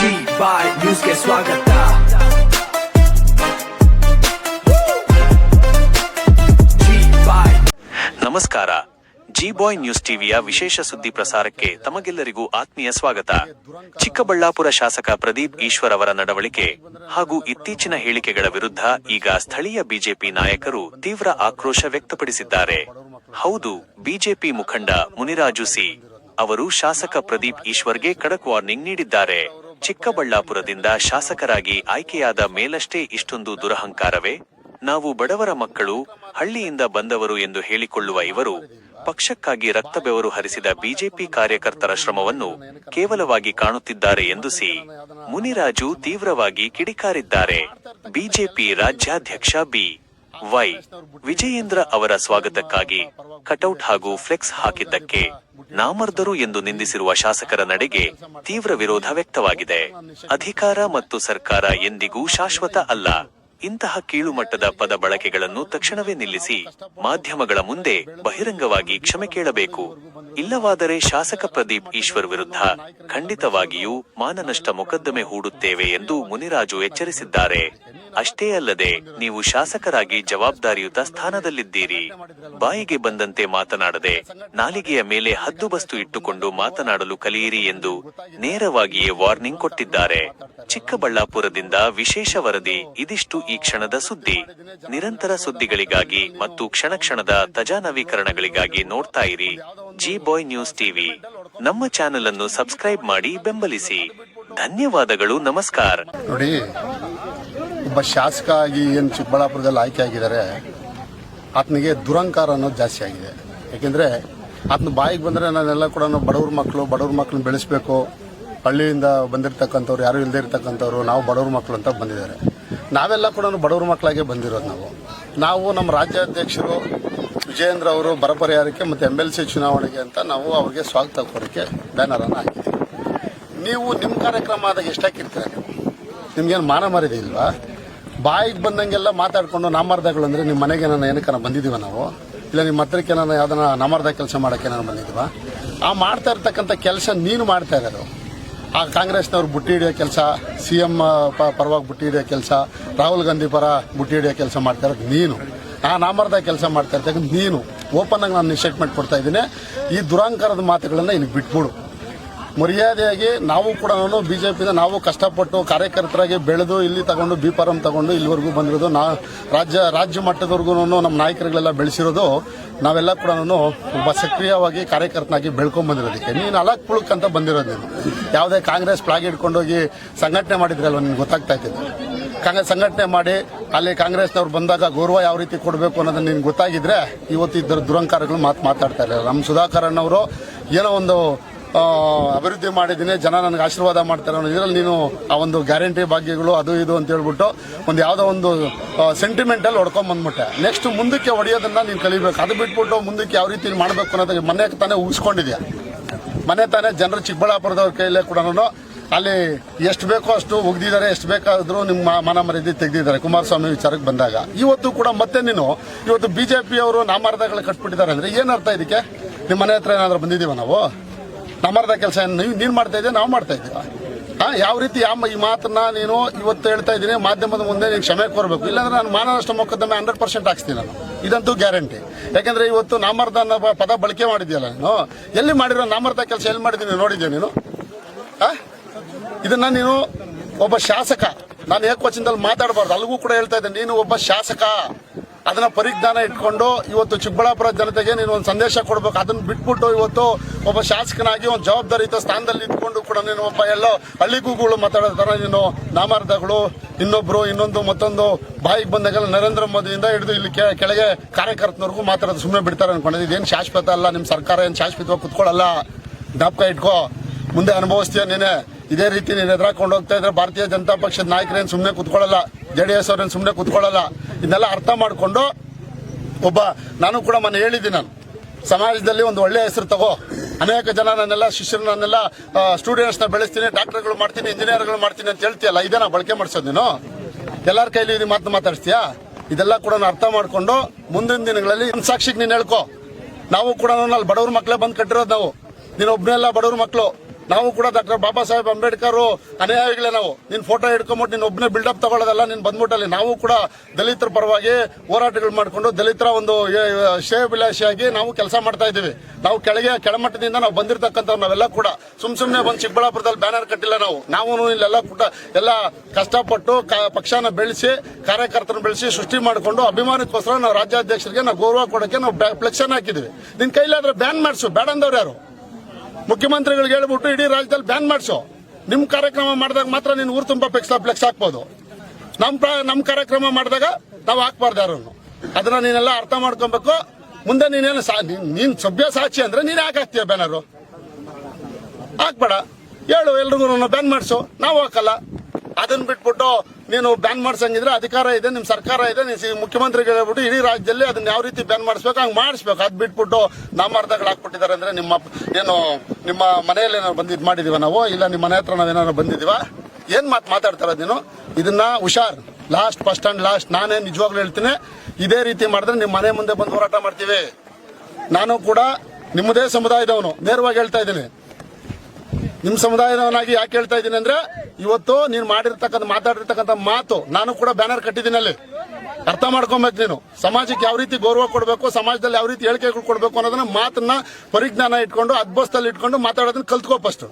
G-Boy News ಗೆ ಸ್ವಾಗತ. ನಮಸ್ಕಾರ. ಜಿ-ಬಾಯ್ ನ್ಯೂಸ್ ಟಿವಿಯ ವಿಶೇಷ ಸುದ್ದಿ ಪ್ರಸಾರಕ್ಕೆ ತಮಗೆಲ್ಲರಿಗೂ ಆತ್ಮೀಯ ಸ್ವಾಗತ. ಚಿಕ್ಕಬಳ್ಳಾಪುರ ಶಾಸಕ ಪ್ರದೀಪ್ ಈಶ್ವರ್ ಅವರ ನಡವಳಿಕೆ ಹಾಗೂ ಇತ್ತೀಚಿನ ಹೇಳಿಕೆಗಳ ವಿರುದ್ಧ ಈಗ ಸ್ಥಳೀಯ ಬಿಜೆಪಿ ನಾಯಕರು ತೀವ್ರ ಆಕ್ರೋಶ ವ್ಯಕ್ತಪಡಿಸಿದ್ದಾರೆ. ಹೌದು, ಬಿಜೆಪಿ ಮುಖಂಡ ಮುನಿರಾಜು ಸಿ ಅವರು ಶಾಸಕ ಪ್ರದೀಪ್ ಈಶ್ವರ್ಗೆ ಖಡಕ್ ವಾರ್ನಿಂಗ್ ನೀಡಿದ್ದಾರೆ. ಚಿಕ್ಕಬಳ್ಳಾಪುರದಿಂದ ಶಾಸಕರಾಗಿ ಆಯ್ಕೆಯಾದ ಮೇಲಷ್ಟೇ ಇಷ್ಟೊಂದು ದುರಹಂಕಾರವೇ? ನಾವು ಬಡವರ ಮಕ್ಕಳು, ಹಳ್ಳಿಯಿಂದ ಬಂದವರು ಎಂದು ಹೇಳಿಕೊಳ್ಳುವ ಇವರು ಪಕ್ಷಕ್ಕಾಗಿ ರಕ್ತ ಬೆವರು ಹರಿಸಿದ ಬಿಜೆಪಿ ಕಾರ್ಯಕರ್ತರ ಶ್ರಮವನ್ನು ಕೇವಲವಾಗಿ ಕಾಣುತ್ತಿದ್ದಾರೆ ಎಂದು ಸಿ ಮುನಿರಾಜು ತೀವ್ರವಾಗಿ ಕಿಡಿಕಾರಿದ್ದಾರೆ. ಬಿಜೆಪಿ ರಾಜ್ಯಾಧ್ಯಕ್ಷ ಬಿ.ವೈ. ವಿಜಯೇಂದ್ರ ಅವರ ಸ್ವಾಗತಕ್ಕಾಗಿ ಕಟೌಟ್ ಹಾಗೂ ಫ್ಲೆಕ್ಸ್ ಹಾಕಿದ್ದಕ್ಕೆ ನಾಮರ್ದರು ಎಂದು ನಿಂದಿಸಿರುವ ಶಾಸಕರ ನಡೆಗೆ ತೀವ್ರ ವಿರೋಧ ವ್ಯಕ್ತವಾಗಿದೆ. ಅಧಿಕಾರ ಮತ್ತು ಸರ್ಕಾರ ಎಂದಿಗೂ ಶಾಶ್ವತ ಅಲ್ಲ. ಇಂತಹ ಕೀಳುಮಟ್ಟದ ಪದ ಬಳಕೆಗಳನ್ನು ತಕ್ಷಣವೇ ನಿಲ್ಲಿಸಿ ಮಾಧ್ಯಮಗಳ ಮುಂದೆ ಬಹಿರಂಗವಾಗಿ ಕ್ಷಮೆ ಕೇಳಬೇಕು. ಇಲ್ಲವಾದರೆ ಶಾಸಕ ಪ್ರದೀಪ್ ಈಶ್ವರ್ ವಿರುದ್ಧ ಖಂಡಿತವಾಗಿಯೂ ಮಾನನಷ್ಟ ಮೊಕದ್ದಮೆ ಹೂಡುತ್ತೇವೆ ಎಂದು ಮುನಿರಾಜು ಎಚ್ಚರಿಸಿದ್ದಾರೆ. ಅಷ್ಟೇ ಅಲ್ಲದೆ, ನೀವು ಶಾಸಕರಾಗಿ ಜವಾಬ್ದಾರಿಯುತ ಸ್ಥಾನದಲ್ಲಿದ್ದೀರಿ. ಬಾಯಿಗೆ ಬಂದಂತೆ ಮಾತನಾಡದೆ ನಾಲಿಗೆಯ ಮೇಲೆ ಹದ್ದುಬಸ್ತು ಇಟ್ಟುಕೊಂಡು ಮಾತನಾಡಲು ಕಲಿಯಿರಿ ಎಂದು ನೇರವಾಗಿಯೇ ವಾರ್ನಿಂಗ್ ಕೊಟ್ಟಿದ್ದಾರೆ. ಚಿಕ್ಕಬಳ್ಳಾಪುರದಿಂದ ವಿಶೇಷ ವರದಿ. ಇದಿಷ್ಟು ಈ ಕ್ಷಣದ ಸುದ್ದಿ. ನಿರಂತರ ಸುದ್ದಿಗಳಿಗಾಗಿ ಮತ್ತು ಕ್ಷಣ ಕ್ಷಣದ ತಾಜಾ ನವೀಕರಣಗಳಿಗಾಗಿ ನೋಡ್ತಾ ಇರಿ ಜಿ-ಬಾಯ್ ನ್ಯೂಸ್ ಟಿವಿ. ನಮ್ಮ ಚಾನೆಲ್ ಅನ್ನು ಸಬ್ಸ್ಕ್ರೈಬ್ ಮಾಡಿ ಬೆಂಬಲಿಸಿ. ಧನ್ಯವಾದಗಳು. ನಮಸ್ಕಾರ. ನೋಡಿ, ಒಬ್ಬ ಶಾಸಕ ಆಗಿ ಏನು ಚಿಕ್ಕಬಳ್ಳಾಪುರದಲ್ಲಿ ಆಯ್ಕೆ ಆಗಿದ್ದಾರೆ, ಆತನಿಗೆ ದುರಂಕಾರ ಅನ್ನೋದು ಜಾಸ್ತಿ ಆಗಿದೆ. ಯಾಕೆಂದ್ರೆ ಆತನ ಬಾಯಿಗೆ ಬಂದರೆ ನಾನೆಲ್ಲ ಕೂಡ ಬಡವ್ರ ಮಕ್ಕಳನ್ನ ಬೆಳೆಸಬೇಕು, ಹಳ್ಳಿಯಿಂದ ಬಂದಿರತಕ್ಕಂಥವ್ರು, ಯಾರು ಇಲ್ಲದೆ ಇರತಕ್ಕಂಥವ್ರು, ನಾವು ಬಡವ್ರ ಮಕ್ಕಳು ಅಂತ ಬಂದಿದ್ದಾರೆ. ನಾವೆಲ್ಲ ಕೂಡ ಬಡವ್ರ ಮಕ್ಕಳಾಗೆ ಬಂದಿರೋದು. ನಾವು ನಮ್ಮ ರಾಜ್ಯಾಧ್ಯಕ್ಷರು ವಿಜಯೇಂದ್ರ ಅವರು ಬರ ಪರಿಹಾರಕ್ಕೆ ಮತ್ತು MLC ಚುನಾವಣೆಗೆ ಅಂತ ನಾವು ಅವ್ರಿಗೆ ಸ್ವಾಗತ ಕೋರಕ್ಕೆ ಬ್ಯಾನರನ್ನು ಹಾಕಿದ್ದೀವಿ. ನೀವು ನಿಮ್ಮ ಕಾರ್ಯಕ್ರಮ ಆದಾಗ ಎಷ್ಟಾಕಿರ್ತೀರ? ನಿಮ್ಗೇನು ಮಾನ ಮರ್ಯಾದೆ ಇಲ್ವಾ? ಬಾಯಿಗೆ ಬಂದಂಗೆಲ್ಲ ಮಾತಾಡ್ಕೊಂಡು ನಾಮರ್ದಗಳು ಅಂದರೆ ನಿಮ್ಮ ಮನೆಗೆ ನಾನು ಏನಕ್ಕೆ ಬಂದಿದ್ದೀವ ನಾವು? ಇಲ್ಲ ನಿಮ್ಮ ಹತ್ರಕ್ಕೆ ನಾನು ಯಾವ್ದನ್ನ ನಾಮರ್ದ ಕೆಲಸ ಮಾಡೋಕ್ಕೆ ನಾನು ಬಂದಿದ್ದೀವ? ಆ ಮಾಡ್ತಾ ಇರ್ತಕ್ಕಂಥ ಕೆಲಸ ನೀನು ಮಾಡ್ತಾ ಇರೋದು. ಆ ಕಾಂಗ್ರೆಸ್ನವ್ರು ಬುಟ್ಟಿ ಹಿಡಿಯೋ ಕೆಲಸ, CM ಪರವಾಗಿ ಬುಟ್ಟಿ ಹಿಡಿಯೋ ಕೆಲಸ, ರಾಹುಲ್ ಗಾಂಧಿ ಪರ ಬುಟ್ಟಿ ಹಿಡಿಯೋ ಕೆಲಸ ಮಾಡ್ತಾ ಇರೋದು ನೀನು. ಆ ನಾಮರ್ದ ಕೆಲಸ ಮಾಡ್ತಾ ಇರ್ತಕ್ಕಂಥ ನೀನು. ಓಪನ್ ಆಗಿ ನಾನು ಸ್ಟೇಟ್ಮೆಂಟ್ ಕೊಡ್ತಾ ಇದ್ದೀನಿ. ಈ ದುರಂಕಾರದ ಮಾತುಗಳನ್ನು ಇಲ್ಲಿ ಬಿಟ್ಬಿಡು. ಮರ್ಯಾದೆಯಾಗಿ ನಾವು ಕೂಡ ಬಿಜೆಪಿಯಿಂದ ನಾವು ಕಷ್ಟಪಟ್ಟು ಕಾರ್ಯಕರ್ತರಾಗಿ ಬೆಳೆದು ಇಲ್ಲಿ ತಗೊಂಡು B.Pharm ತಗೊಂಡು ಇಲ್ಲಿವರೆಗೂ ಬಂದಿರೋದು. ರಾಜ್ಯ ಮಟ್ಟದವರೆಗೂ ನಮ್ಮ ನಾಯಕರುಗಳೆಲ್ಲ ಬೆಳೆಸಿರೋದು ನಾವೆಲ್ಲ ಕೂಡ ಒಬ್ಬ ಸಕ್ರಿಯವಾಗಿ ಕಾರ್ಯಕರ್ತನಾಗಿ ಬೆಳ್ಕೊಂಡ್ ಬಂದಿರೋದಕ್ಕೆ. ನೀನು ಅಲಕ್ ಪುಳಕ್ ಅಂತ ಬಂದಿರೋದು. ನೀನು ಯಾವುದೇ ಕಾಂಗ್ರೆಸ್ ಫ್ಲಾಗ್ ಹಿಡ್ಕೊಂಡೋಗಿ ಸಂಘಟನೆ ಮಾಡಿದ್ರಲ್ವ, ನಿನ್ಗೆ ಗೊತ್ತಾಗ್ತಾ ಇತ್ತು. ಕಾಂಗ್ರೆಸ್ ಸಂಘಟನೆ ಮಾಡಿ ಅಲ್ಲಿ ಕಾಂಗ್ರೆಸ್ನವ್ರು ಬಂದಾಗ ಗೌರವ ಯಾವ ರೀತಿ ಕೊಡಬೇಕು ಅನ್ನೋದನ್ನ ನಿನ್ಗೆ ಗೊತ್ತಾಗಿದ್ರೆ ಇವತ್ತು ಇದ್ರ ದುರಂಕಾರಗಳು ಮಾತಾಡ್ತಾ ಇಲ್ಲ. ನಮ್ಮ ಸುಧಾಕರ್ ಅಣ್ಣವರು ಏನೋ ಒಂದು ಅಭಿವೃದ್ಧಿ ಮಾಡಿದ್ದೀನಿ, ಜನ ನನಗೆ ಆಶೀರ್ವಾದ ಮಾಡ್ತಾರೆ ಅನ್ನೋ ಇದರಲ್ಲಿ ನೀನು ಆ ಒಂದು ಗ್ಯಾರಂಟಿ ಭಾಗ್ಯಗಳು ಅದು ಇದು ಅಂತ ಹೇಳ್ಬಿಟ್ಟು ಒಂದು ಯಾವುದೋ ಒಂದು ಸೆಂಟಿಮೆಂಟಲ್ಲಿ ಹೊಡ್ಕೊಂಡ್ ಬಂದ್ಬಿಟ್ಟೆ. ನೆಕ್ಸ್ಟ್ ಮುಂದಕ್ಕೆ ಹೊಡೆಯೋದನ್ನ ನೀನು ಕಲಿಬೇಕು. ಅದು ಬಿಟ್ಬಿಟ್ಟು ಮುಂದಕ್ಕೆ ಯಾವ ರೀತಿ ಮಾಡಬೇಕು ಅನ್ನೋದಕ್ಕೆ ಮನೆ ತಾನೇ ಉಳಿಸ್ಕೊಂಡಿದ್ಯಾ. ಮನೆ ತಾನೇ ಜನರು ಚಿಕ್ಕಬಳ್ಳಾಪುರದವ್ರ ಕೈಲೇ ಕೂಡ ಅಲ್ಲಿ ಎಷ್ಟು ಬೇಕೋ ಅಷ್ಟು ಒಗ್ದಿದ್ದಾರೆ, ಎಷ್ಟು ಬೇಕಾದ್ರೂ ನಿಮ್ಮ ಮಾನ ಮರ್ಯಾದೆ ತೆಗೆದಿದ್ದಾರೆ ಕುಮಾರಸ್ವಾಮಿ ವಿಚಾರಕ್ಕೆ ಬಂದಾಗ. ಇವತ್ತು ಕೂಡ ಮತ್ತೆ ನೀನು ಇವತ್ತು ಬಿಜೆಪಿಯವರು ನಾಮರ್ದಗಳು ಕಟ್ಬಿಟ್ಟಿದ್ದಾರೆ ಅಂದ್ರೆ ಏನರ್ಥ ಇದಕ್ಕೆ? ನಿಮ್ಮ ಮನೆ ಹತ್ರ ಏನಾದ್ರೂ ಬಂದಿದ್ದೀವ ನಾವು? ನಾಮರ್ದ ಕೆಲಸ ನೀನು ಮಾಡ್ತಾ ಇದ್ದೀವಿ, ನಾವು ಮಾಡ್ತಾ ಇದ್ದೀವ? ಯಾವ ರೀತಿ ಈ ಮಾತನ್ನ ನೀನು ಇವತ್ತು ಹೇಳ್ತಾ ಇದ್ದೀನಿ, ಮಾಧ್ಯಮದ ಮುಂದೆ ನೀನು ಕ್ಷಮೆ ಕೋರಬೇಕು. ಇಲ್ಲಾಂದ್ರೆ ನಾನು ಮಾನನಷ್ಟ ಮೊಕದ್ದಮೆ 100% ಹಾಕ್ಸ್ತೀನಿ ನಾನು. ಇದಂತೂ ಗ್ಯಾರಂಟಿ. ಯಾಕಂದ್ರೆ ಇವತ್ತು ನಾಮರ್ದ ಅನ್ನೋ ಪದ ಬಳಕೆ ಮಾಡಿದ್ಯಲ್ಲ ನೀನು. ಎಲ್ಲಿ ಮಾಡಿರೋ ನಾಮರ್ದ ಕೆಲಸ ಎಲ್ಲಿ ಮಾಡಿದ್ದೀನಿ ನೋಡಿದ್ಯಾ ನೀನು? ಇದನ್ನ ನೀನು ಒಬ್ಬ ಶಾಸಕ, ನಾನು ಏಕವಚನದಲ್ಲಿ ಮಾತಾಡಬಾರ್ದು, ಅಲ್ಲಿಗೂ ಕೂಡ ಹೇಳ್ತಾ ಇದ್ದೇನೆ. ನೀನು ಒಬ್ಬ ಶಾಸಕ, ಅದನ್ನ ಪರಿಜ್ಞಾನ ಇಟ್ಕೊಂಡು ಇವತ್ತು ಚಿಕ್ಕಬಳ್ಳಾಪುರ ಜನತೆಗೆ ನೀನು ಒಂದು ಸಂದೇಶ ಕೊಡಬೇಕು. ಅದನ್ನ ಬಿಟ್ಬಿಟ್ಟು ಇವತ್ತು ಒಬ್ಬ ಶಾಸಕನಾಗಿ ಒಂದು ಜವಾಬ್ದಾರಿಯುತ ಸ್ಥಾನದಲ್ಲಿ ಇದ್ಕೊಂಡು ಕೂಡ ನೀನು ಒಬ್ಬ ಎಲ್ಲೋ ಹಳ್ಳಿಗೂಗಳು ಮಾತಾಡೋ ತರ ನೀನು ನಾಮರ್ದಗಳು, ಇನ್ನೊಬ್ರು ಇನ್ನೊಂದು ಮತ್ತೊಂದು ಬಾಯಿಗೆ ಬಂದಾಗೆಲ್ಲ ನರೇಂದ್ರ ಮೋದಿಯಿಂದ ಹಿಡಿದು ಇಲ್ಲಿ ಕೆಳಗೆ ಕಾರ್ಯಕರ್ತನವರೆಗೂ ಮಾತಾಡೋದು ಸುಮ್ಮನೆ ಬಿಡ್ತಾರೆ ಅನ್ಕೊಂಡಿದ್ದು. ಇದೇನು ಶಾಶ್ವತ ಅಲ್ಲ. ನಿಮ್ಮ ಸರ್ಕಾರ ಏನು ಶಾಶ್ವತವಾಗಿ ಕುತ್ಕೊಳ್ಳಲ್ಲ. ಜ್ಞಾಪಕ ಇಟ್ಕೋ. ಮುಂದೆ ಅನುಭವಿಸ್ತೀಯ ನೀನೆ. ಇದೇ ರೀತಿ ನೀನು ಎದುರಾಕೊಂಡು ಹೋಗ್ತಾ ಇದ್ರೆ ಭಾರತೀಯ ಜನತಾ ಪಕ್ಷದ ನಾಯಕರೇನು ಸುಮ್ಮನೆ ಕುತ್ಕೊಳ್ಳಲ್ಲ, JDS ಅವ್ರೇನು ಸುಮ್ಮನೆ ಕುತ್ಕೊಳ್ಳಲ್ಲ. ಇದನ್ನೆಲ್ಲ ಅರ್ಥ ಮಾಡಿಕೊಂಡು ನಾನು ಕೂಡ ಮೊನ್ನೆ ಹೇಳಿದ್ದೀನಿ, ನಾನು ಸಮಾಜದಲ್ಲಿ ಒಂದು ಒಳ್ಳೆಯ ಹೆಸರು ತಗೋ. ಅನೇಕ ಜನ ನನ್ನೆಲ್ಲ ಶಿಷ್ಯರು, ನನ್ನೆಲ್ಲ ಸ್ಟೂಡೆಂಟ್ಸ್ನ ಬೆಳೆಸ್ತೀನಿ, ಡಾಕ್ಟರ್ಗಳು ಮಾಡ್ತೀನಿ, ಇಂಜಿನಿಯರ್ಗಳು ಮಾಡ್ತೀನಿ ಅಂತ ಹೇಳ್ತೀಯಲ್ಲ, ಇದೇನಾ ಬಳಕೆ ಮಾಡಿಸೋದು ನೀನು? ಎಲ್ಲರ ಕೈಲಿ ಇದು ಮಾತಾಡಿಸ್ತೀಯಾ? ಇದೆಲ್ಲ ಕೂಡ ಅರ್ಥ ಮಾಡಿಕೊಂಡು ಮುಂದಿನ ದಿನಗಳಲ್ಲಿ ಸಾಕ್ಷಿಗೆ ನೀನು ಹೇಳ್ಕೊ. ನಾವು ಕೂಡ ಅಲ್ಲಿ ಬಡವ್ರ ಮಕ್ಕಳೇ ಬಂದು ಕಟ್ಟಿರೋದು. ನಾವು ನೀನು ಒಬ್ಬನೆಲ್ಲ ಬಡವ್ರ ಮಕ್ಕಳು. ನಾವು ಕೂಡ ಡಾಕ್ಟರ್ ಬಾಬಾ ಸಾಹೇಬ್ ಅಂಬೇಡ್ಕರ್ ಅನುಯಾಯಿಗಳೇ. ನಾವು ನಿನ್ ಫೋಟೋ ಹಿಡ್ಕೊಂಬಿಟ್ಟು ನೀನ್ ಒಬ್ಬನೇ ಬಿಲ್ಡಪ್ ತಗೊಳ್ಳೋದಲ್ಲ, ನೀನ್ ಬಂದ್ಬಿಟ್ಟಲ್ಲಿ ನಾವು ಕೂಡ ದಲಿತರ ಪರವಾಗಿ ಹೋರಾಟಗಳು ಮಾಡಿಕೊಂಡು ದಲಿತರ ಒಂದು ಶ್ರೇಯಭಿಲಾಷಿಯಾಗಿ ನಾವು ಕೆಲಸ ಮಾಡ್ತಾ ಇದ್ದೀವಿ. ನಾವು ಕೆಳಮಟ್ಟದಿಂದ ನಾವು ಬಂದಿರತಕ್ಕಂಥ ನಾವೆಲ್ಲ ಕೂಡ ಸುಮ್ನೆ ಬಂದು ಚಿಕ್ಕಬಳ್ಳಾಪುರದಲ್ಲಿ ಬ್ಯಾನರ್ ಕಟ್ಟಿಲ್ಲ. ನಾವು ಇಲ್ಲೆಲ್ಲ ಕೂಡ ಎಲ್ಲ ಕಷ್ಟಪಟ್ಟು ಪಕ್ಷನ ಬೆಳೆಸಿ ಕಾರ್ಯಕರ್ತರನ್ನು ಬೆಳೆಸಿ ಸೃಷ್ಟಿ ಮಾಡಿಕೊಂಡು ಅಭಿಮಾನಕ್ಕೋಸ್ಕರ ನಾವು ರಾಜ್ಯಾಧ್ಯಕ್ಷರಿಗೆ ನಾವು ಗೌರವ ಕೊಡೋಕೆ ನಾವು ಫ್ಲೆಕ್ಸನ್ ಹಾಕಿದ್ವಿ. ನಿನ್ ಕೈಲಾದ್ರೆ ಬ್ಯಾನ್ ಮಾಡಿಸು, ಬೇಡ ಅಂದವ್ರು ಯಾರು? ಮುಖ್ಯಮಂತ್ರಿಗಳಿಗೆ ಹೇಳ್ಬಿಟ್ಟು ಇಡೀ ರಾಜ್ಯದಲ್ಲಿ ಬ್ಯಾನ್ ಮಾಡಿಸು. ನಿಮ್ ಕಾರ್ಯಕ್ರಮ ಮಾಡಿದಾಗ ಮಾತ್ರ ನೀನು ಊರು ತುಂಬಾ ಫ್ಲೆಕ್ಸ್ ಹಾಕ್ಬೋದು. ನಮ್ ಕಾರ್ಯಕ್ರಮ ಮಾಡಿದಾಗ ನಾವು ಹಾಕ್ಬಾರ್ದು ಯಾರನ್ನು. ಅದನ್ನ ನೀನೆಲ್ಲ ಅರ್ಥ ಮಾಡ್ಕೊಬೇಕು. ಮುಂದೆ ನೀನೇನು ನೀನ್ ಸಭ್ಯ ಸಾಕ್ಷಿ ಅಂದ್ರೆ ನೀನ್ ಯಾಕೆ ಹಾಕ್ತೀಯ ಬ್ಯಾನರು? ಹಾಕ್ಬೇಡ, ಹೇಳು ಎಲ್ರಿಗೂ ಬ್ಯಾನ್ ಮಾಡಿಸು, ನಾವು ಹಾಕಲ್ಲ. ಅದನ್ನ ಬಿಟ್ಬಿಟ್ಟು ನೀನು ಬ್ಯಾನ್ ಮಾಡ್ಸಂಗಿದ್ರೆ ಅಧಿಕಾರ ಇದೆ, ನಿಮ್ ಸರ್ಕಾರ ಇದೆ, ಮುಖ್ಯಮಂತ್ರಿಗೆ ಹೇಳ್ಬಿಟ್ಟು ಇಡೀ ರಾಜ್ಯದಲ್ಲಿ ಅದನ್ನ ಯಾವ ರೀತಿ ಬ್ಯಾನ್ ಮಾಡಿಸ್ಬೇಕು ಹಂಗೆ ಮಾಡಿಸ್ಬೇಕು. ಅದ್ ಬಿಟ್ಬಿಟ್ಟು ನಾಮಾರ್ಧಗಳು ಹಾಕ್ಬಿಟ್ಟಿದ್ದಾರೆ ಅಂದ್ರೆ ನಿಮ್ಮ ಮನೆಯಲ್ಲಿ ಏನಾದ್ರು ಬಂದಿದ್ ಮಾಡಿದೀವ ನಾವು, ಇಲ್ಲ ನಿಮ್ಮ ಮನೆ ಹತ್ರ ನಾವೇನಾದ್ರು ಬಂದಿದೀವ? ಏನ್ ಮಾತಾಡ್ತಾರ ನೀನು? ಇದನ್ನ ಹುಷಾರ್, ಫಸ್ಟ್ ಅಂಡ್ ಲಾಸ್ಟ್. ನಾನೇ ನಿಜವಾಗ್ಲೂ ಹೇಳ್ತೀನಿ, ಇದೇ ರೀತಿ ಮಾಡಿದ್ರೆ ನಿಮ್ ಮನೆ ಮುಂದೆ ಬಂದು ಹೋರಾಟ ಮಾಡ್ತೀವಿ. ನಾನು ಕೂಡ ನಿಮ್ಮದೇ ಸಮುದಾಯದವನು, ನೇರವಾಗಿ ಹೇಳ್ತಾ ಇದ್ದೀನಿ. ನಿಮ್ ಸಮುದಾಯದವನಾಗಿ ಯಾಕೆ ಹೇಳ್ತಾ ಇದ್ದೀನಿ ಅಂದ್ರೆ, ಇವತ್ತು ನೀನು ಮಾತಾಡಿರ್ತಕ್ಕಂಥ ಮಾತು ನಾನು ಕೂಡ ಬ್ಯಾನರ್ ಕಟ್ಟಿದ್ದೀನಿ. ಅಲ್ಲಿ ಅರ್ಥ ಮಾಡ್ಕೊಬೇಕು. ನೀನು ಸಮಾಜಕ್ಕೆ ಯಾವ ರೀತಿ ಗೌರವ ಕೊಡಬೇಕು, ಸಮಾಜದಲ್ಲಿ ಯಾವ ರೀತಿ ಹೇಳಿಕೆಗಳು ಕೊಡಬೇಕು ಅನ್ನೋದನ್ನ ಮಾತನ್ನ ಪರಿಜ್ಞಾನ ಇಟ್ಕೊಂಡು ಅದ್ಭುತದಲ್ಲಿ ಇಟ್ಕೊಂಡು ಮಾತಾಡೋದನ್ನ ಕಲ್ತ್ಕೋ ಫಸ್ಟ್.